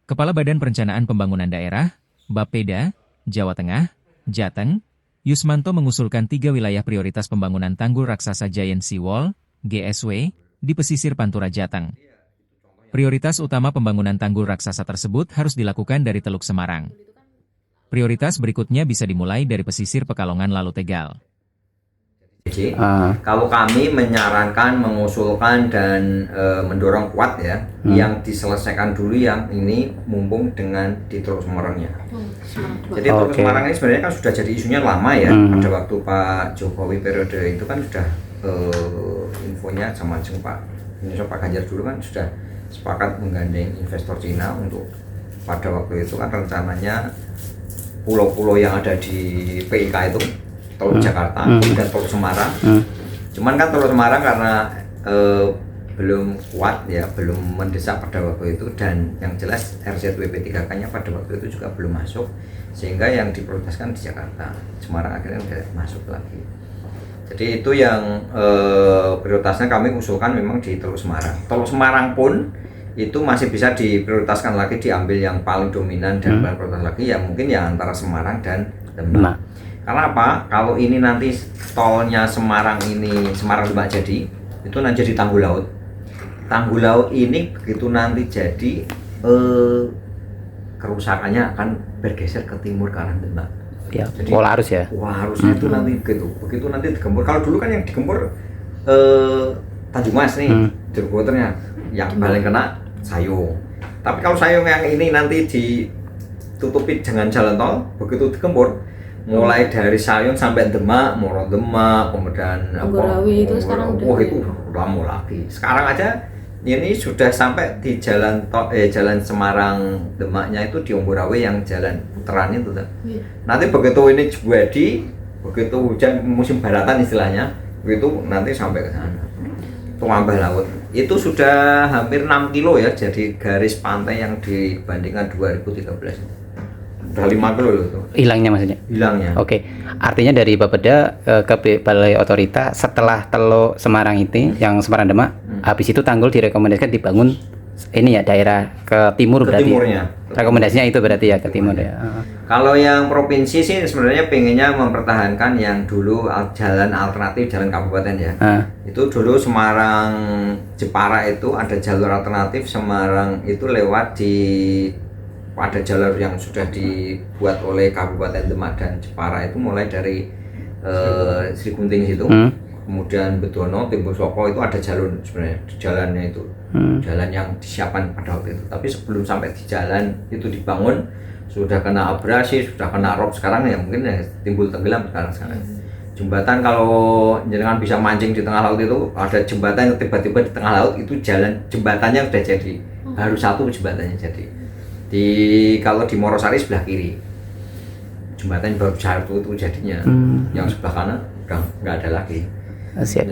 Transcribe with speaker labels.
Speaker 1: Kepala Badan Perencanaan Pembangunan Daerah, Bapeda, Jawa Tengah, Jateng, Yusmanto mengusulkan 3 wilayah prioritas pembangunan tanggul raksasa Giant Seawall, GSW, di pesisir Pantura Jateng. Prioritas utama pembangunan tanggul raksasa tersebut harus dilakukan dari Teluk Semarang. Prioritas berikutnya bisa dimulai dari pesisir Pekalongan lalu Tegal.
Speaker 2: Jadi, kalau kami menyarankan, mengusulkan dan mendorong kuat ya, yang diselesaikan dulu yang ini mumpung dengan di Teluk Semarangnya. Jadi Teluk Semarang ini sebenarnya kan sudah jadi isunya lama ya. Pada waktu Pak Jokowi periode itu kan sudah infonya sama Pak Ganjar dulu kan sudah sepakat menggandeng investor Cina untuk pada waktu itu kan rencananya pulau-pulau yang ada di PIK itu Teluk Jakarta dan Teluk Semarang. Cuman kan Teluk Semarang karena belum kuat ya, belum mendesak pada waktu itu, dan yang jelas RZWP 3K-nya pada waktu itu juga belum masuk, sehingga yang diprioritaskan di Jakarta. Semarang akhirnya udah masuk lagi. Jadi itu yang prioritasnya kami usulkan memang di Teluk Semarang. Teluk Semarang pun itu masih bisa diprioritaskan lagi, diambil yang paling dominan dan paling prioritas lagi ya mungkin ya antara Semarang dan Demak. Karena apa? Kalau ini nanti tolnya Semarang Demak jadi, itu nanti jadi tanggul laut. Tanggul laut ini begitu nanti jadi kerusakannya akan bergeser ke timur ke arah Demak.
Speaker 3: Ya,
Speaker 2: jadi
Speaker 3: pola arus ya.
Speaker 2: Arusnya itu nanti begitu nanti digempur. Kalau dulu kan yang digempur Tanjung Mas nih, jurgoternya yang paling kena Sayung. Tapi kalau Sayung yang ini nanti ditutupi dengan jalan tol, begitu digempur mulai dari Sayung sampai Demak, Moro Demak, kemudian
Speaker 4: Borawi itu sekarang udah
Speaker 2: itu lama lagi. Sekarang aja ini sudah sampai di jalan Semarang Demaknya itu di Borawi yang jalan putaran itu tuh. Nanti begitu ini jadi, begitu hujan musim baratan istilahnya, begitu nanti sampai ke sana. Tuambah laut. Itu sudah hampir 6 kilo ya, jadi garis pantai yang dibandingkan 2013. Udah 5 kilo loh tuh.
Speaker 3: Hilangnya maksudnya?
Speaker 2: Hilangnya.
Speaker 3: Oke, artinya dari Bapeda ke Balai Otorita setelah Teluk Semarang itu, yang Semarang Demak, habis itu tanggul direkomendasikan dibangun ini ya daerah ke timur berarti.
Speaker 2: Timurnya.
Speaker 3: Rekomendasinya itu berarti ya ke timur ya.
Speaker 2: Kalau yang provinsi sih sebenarnya pengennya mempertahankan yang dulu jalan alternatif, jalan kabupaten ya. Itu dulu Semarang Jepara itu ada jalur alternatif, Semarang itu lewat ada jalur yang sudah dibuat oleh Kabupaten Demak dan Jepara itu mulai dari Sri Gunting situ, kemudian Bedono, Timbul Soko itu ada jalur sebenarnya jalannya itu, jalan yang disiapkan pada waktu itu. Tapi sebelum sampai di jalan itu dibangun sudah kena abrasi, sudah kena rob sekarang ya mungkin ya timbul tenggelam sekarang. Jembatan kalau jangan bisa mancing di tengah laut itu ada jembatan yang tiba-tiba di tengah laut itu jembatannya sudah jadi, baru satu jembatannya jadi. Kalau di Morosari sebelah kiri jembatan baru satu itu jadinya, yang sebelah kanan udah nggak ada lagi.
Speaker 3: Siap.